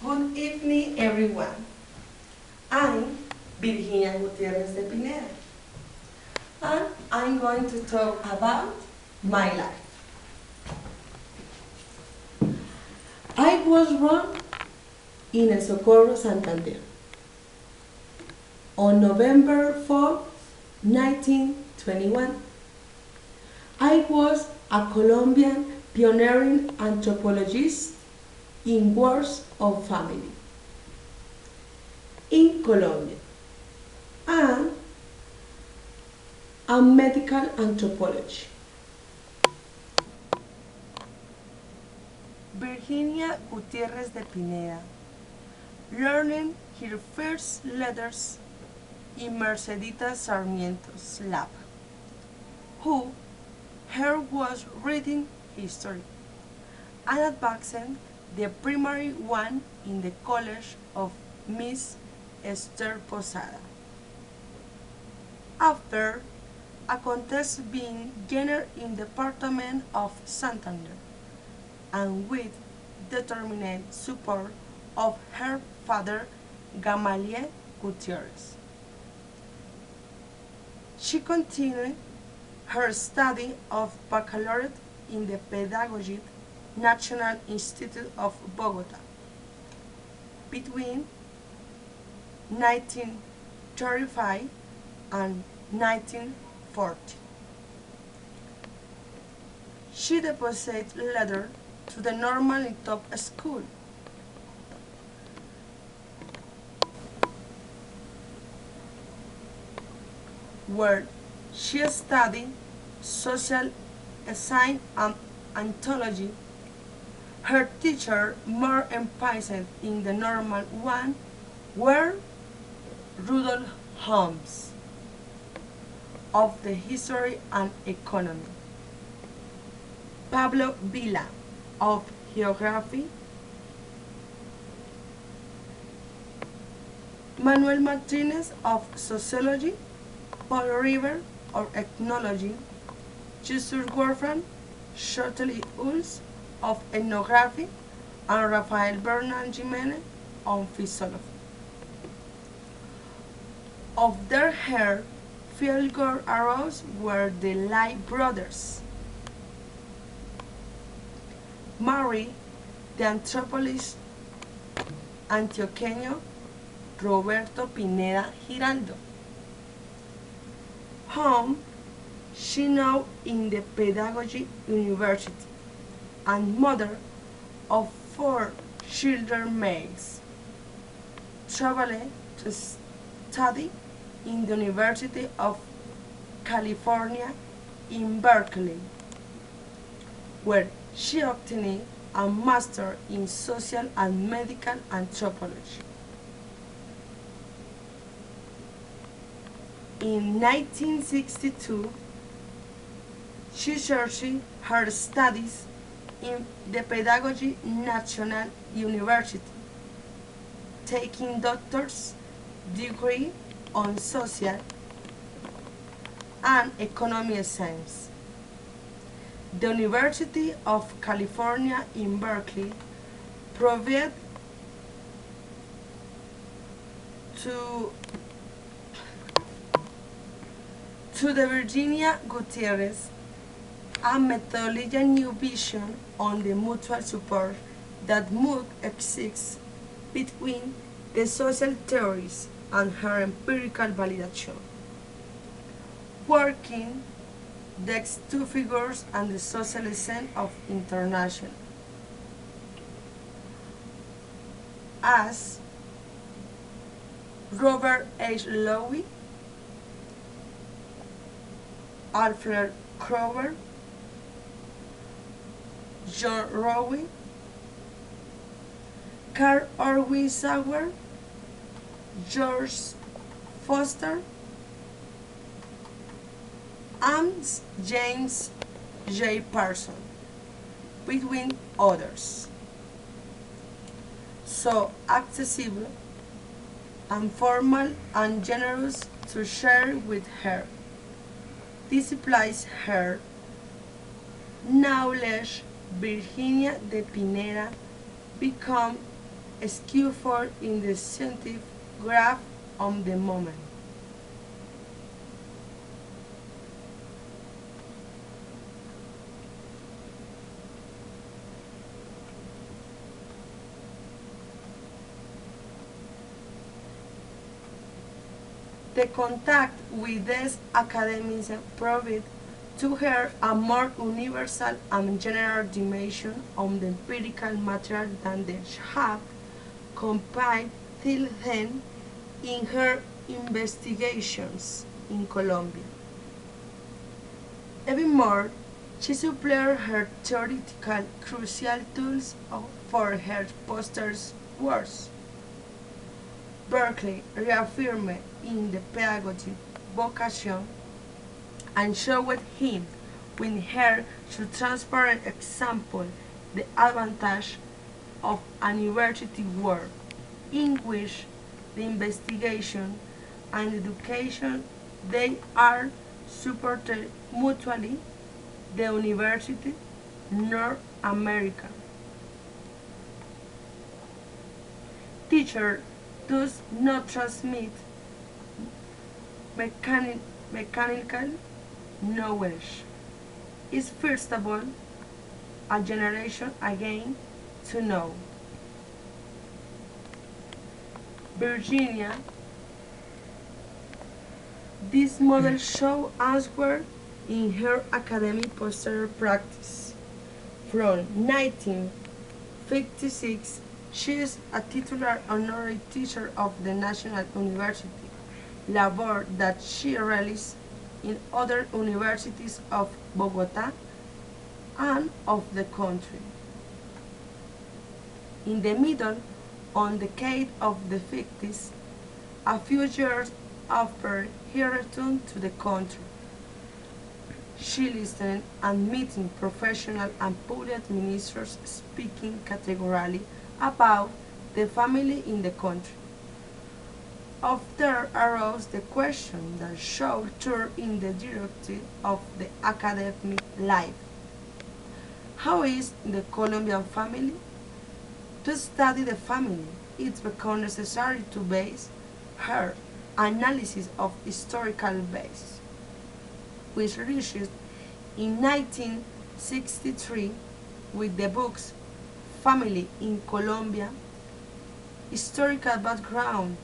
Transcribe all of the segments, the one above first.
Good evening, everyone. I'm Virginia Gutierrez de Pineda, and I'm going to talk about my life. I was born in El Socorro, Santander, on November 4, 1921. I was a Colombian pioneering anthropologist in Wars of Family in Colombia and a medical anthropology. Virginia Gutierrez de Pineda, learning her first letters in Mercedita Sarmiento's lab, who her was reading history and advancing the primary one in the College of Miss Esther Posada. After a contest being gained in the Department of Santander, and with determined support of her father, Gamaliel Gutierrez. She continued her study of baccalaureate in the Pedagogic National Institute of Bogota between 1935 and 1940. She deposited letter to the normally top school, where she studied social science and anthropology. Her teacher, more emphasized in the normal one, were Rudolf Holmes of the history and economy, Pablo Vila of geography, Manuel Martinez of sociology, Paul River of ethnology, Justus Wolfram Shortly Ulls of ethnography, and Rafael Bernal Jimenez on philosophy. Of their hair, Fielgor arose were the Light brothers, Mary, the anthropologist antioqueño Roberto Pineda Giraldo, whom she now in the Pedagogy University, and mother of 4 children males, traveled to study in the University of California in Berkeley, where she obtained a master in social and medical anthropology. In 1962, she pursued her studies in the Pedagogy National University, taking doctor's degree on social and economic science. The University of California in Berkeley provided to the Virginia Gutierrez a methodology new vision on the mutual support that must exist between the social theories and her empirical validation. Working these two figures and the social scene of international as Robert H. Lowy, Alfred Kroeber, John Rowe, Carl Orwin Sauer, George Foster, and James J. Parson, between others. So accessible and formal and generous to share with her. This implies her knowledge. Virginia de Pineda become skillful in the scientific grasp of the moment. The contact with these academics proved to her a more universal and general dimension of the empirical material than they had compiled till then in her investigations in Colombia. Even more, she supplied her theoretical crucial tools for her poster's works. Berkeley reaffirmed in the pedagogy vocation and showed him with her through transparent example the advantage of a university work in which the investigation and education they are supported mutually. The University North America teacher does not transmit mechanical knowledge. Is first of all a generation again to know. Virginia, this model show answer in her academic poster practice. From 1956, she is a titular honorary teacher of the National University, labor that she realized in other universities of Bogota and of the country. In the middle on decade of the 50s, a few years after her return to the country, she listened and meeting professional and public ministers speaking categorically about the family in the country. Of there arose the question that should turn in the direction of the academic life. How is the Colombian family? To study the family, it becomes necessary to base her analysis of historical base, which reached in 1963 with the books Family in Colombia, Historical Background.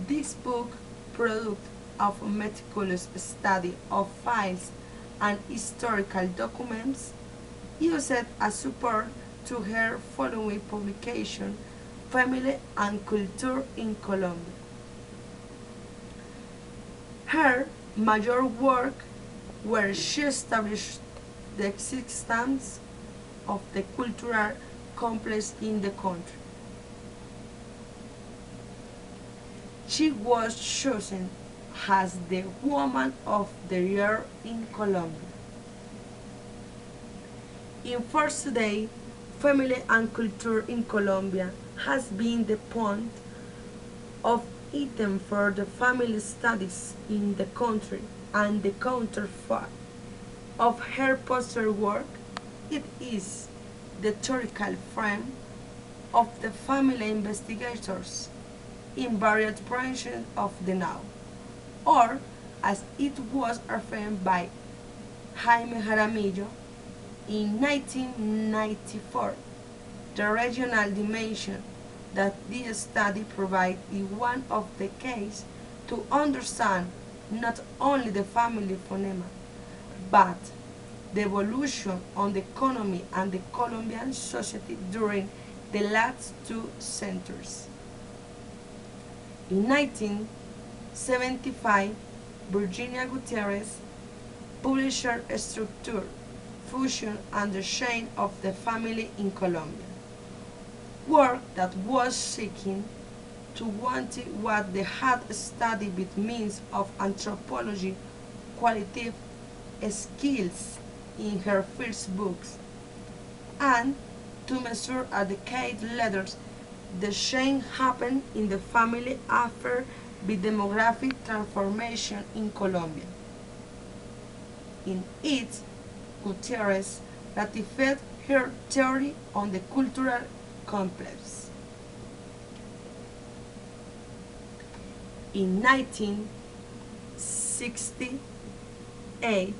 This book, product of a meticulous study of files and historical documents, used as support to her following publication, Family and Culture in Colombia. Her major work, where she established the existence of the cultural complex in the country. She was chosen as the Woman of the Year in Colombia. In first today, Family and Culture in Colombia has been the point of item for the family studies in the country, and the counterpart of her poster work. It is the theoretical frame of the family investigators in various branches of the now, or as it was affirmed by Jaime Jaramillo in 1994, the regional dimension that this study provides is one of the keys to understand not only the family phonema, but the evolution of the economy and the Colombian society during the last 2 centuries. In 1975, Virginia Gutierrez published her Structure, Fusion and the Chain of the Family in Colombia, work that was seeking to want what they had studied with means of anthropology qualitative skills in her first books, and to measure a decade later the change happened in the family after the demographic transformation in Colombia. In it, Gutierrez ratified her theory on the cultural complex. In 1968,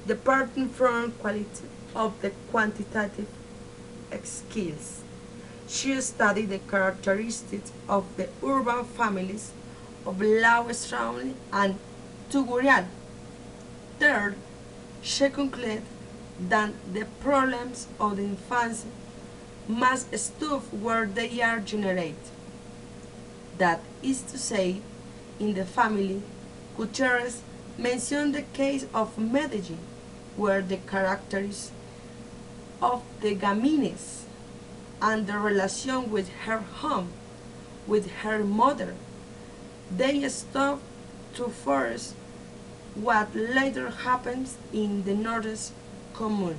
departing from quality of the quantitative skills, she studied the characteristics of the urban families of Lau-Strauni and Tugurial. Third, she concluded that the problems of the infancy must stop where they are generated. That is to say, in the family, Gutierrez mentioned the case of Medellin, where the characteristics of the Gamines and the relation with her home, with her mother, they stop to force what later happens in the Northern Commune.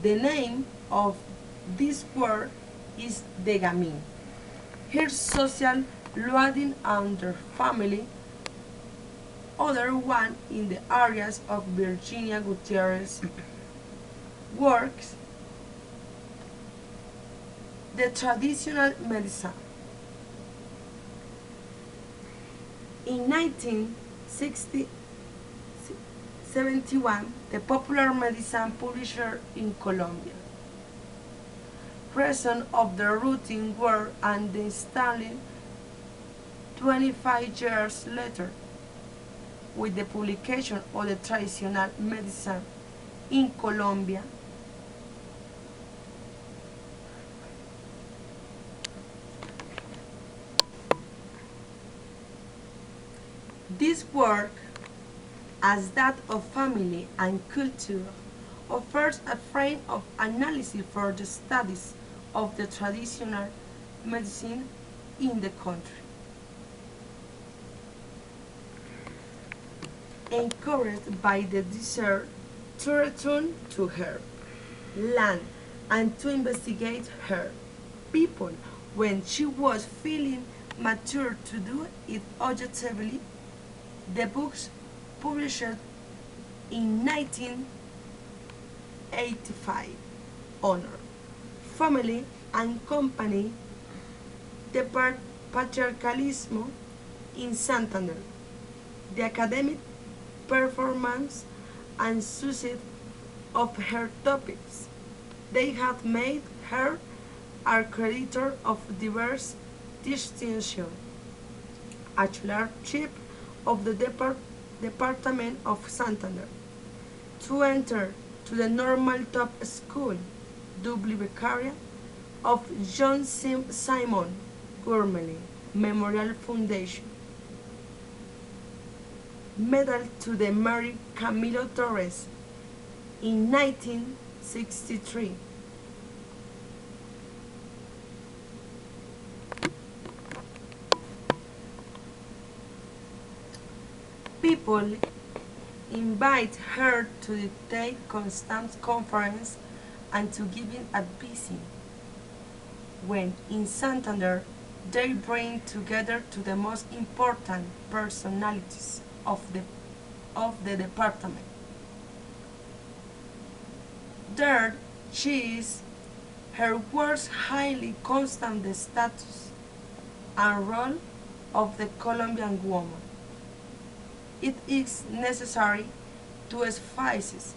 The name of this word is the Gamin. Her social loading under family, other one in the areas of Virginia Gutierrez works, the traditional medicine. In 1971, the popular medicine publisher in Colombia. Reason of the routine work and the installing 25 years later, with the publication of the traditional medicine in Colombia, this work, as that of family and culture, offers a frame of analysis for the studies of the traditional medicine in the country. Encouraged by the desire to return to her land and to investigate her people when she was feeling mature to do it objectively, the books published in 1985 honor family and company the patriarcalismo in Santander, the academic performance and suicide of her topics. They have made her a creditor of diverse distinctions, a clerkship of the Department of Santander, to enter to the normal top school, doubly Beccaria, of John Simon Gourmet Memorial Foundation, medal to the Mary Camilo Torres in 1963. People invite her to take constant conference and to giving advice. When in Santander, they bring together to the most important personalities of the department. There she is, her words highly constant the status and role of the Colombian woman. It is necessary to emphasize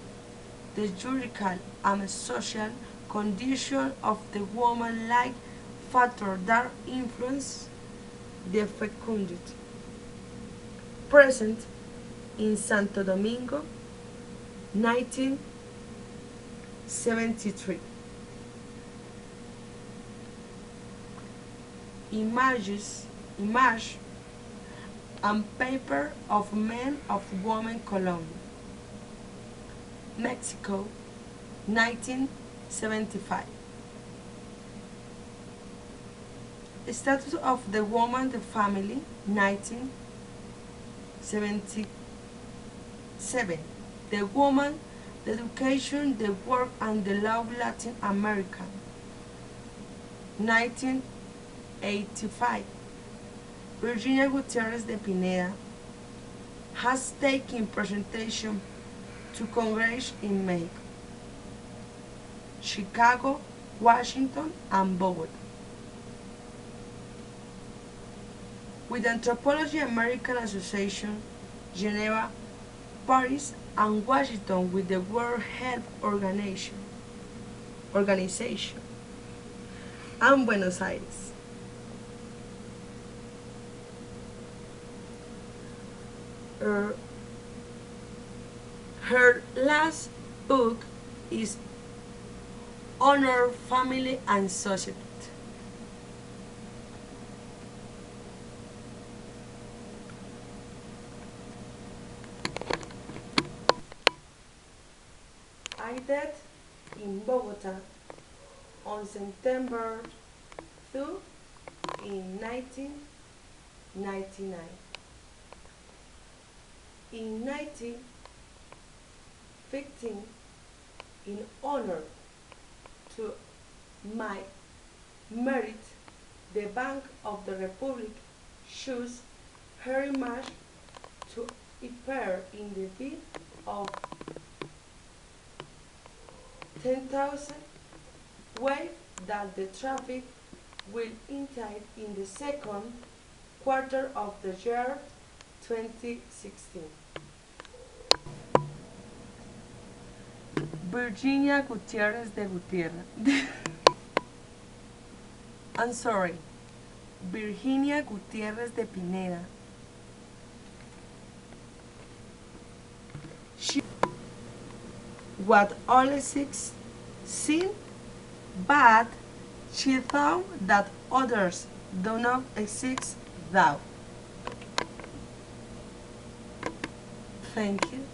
the juridical and social condition of the woman like factor that influence the fecundity. Present in Santo Domingo, 1973. Image and paper of men of women Colombia, Mexico, 1975. Status of the woman, the family, 1977. The woman, the education, the work, and the law, Latin America, 1985. Virginia Gutierrez de Pineda has taken presentation to Congress in Mexico, Chicago, Washington, and Bogota. with Anthropology American Association, Geneva, Paris, and Washington with the World Health Organization, and Buenos Aires. Her last book is Honor, Family, and Society. I died in Bogota on September 2 in 1999. In 1915, in honor to my merit, the Bank of the Republic chose her image to appear in the bid of 10,000 wave that the traffic will intake in the second quarter of the year 2016. Virginia Gutierrez de Gutierrez. I'm sorry, Virginia Gutierrez de Pineda. She what all six seen, but she thought that others do not exist though. Thank you.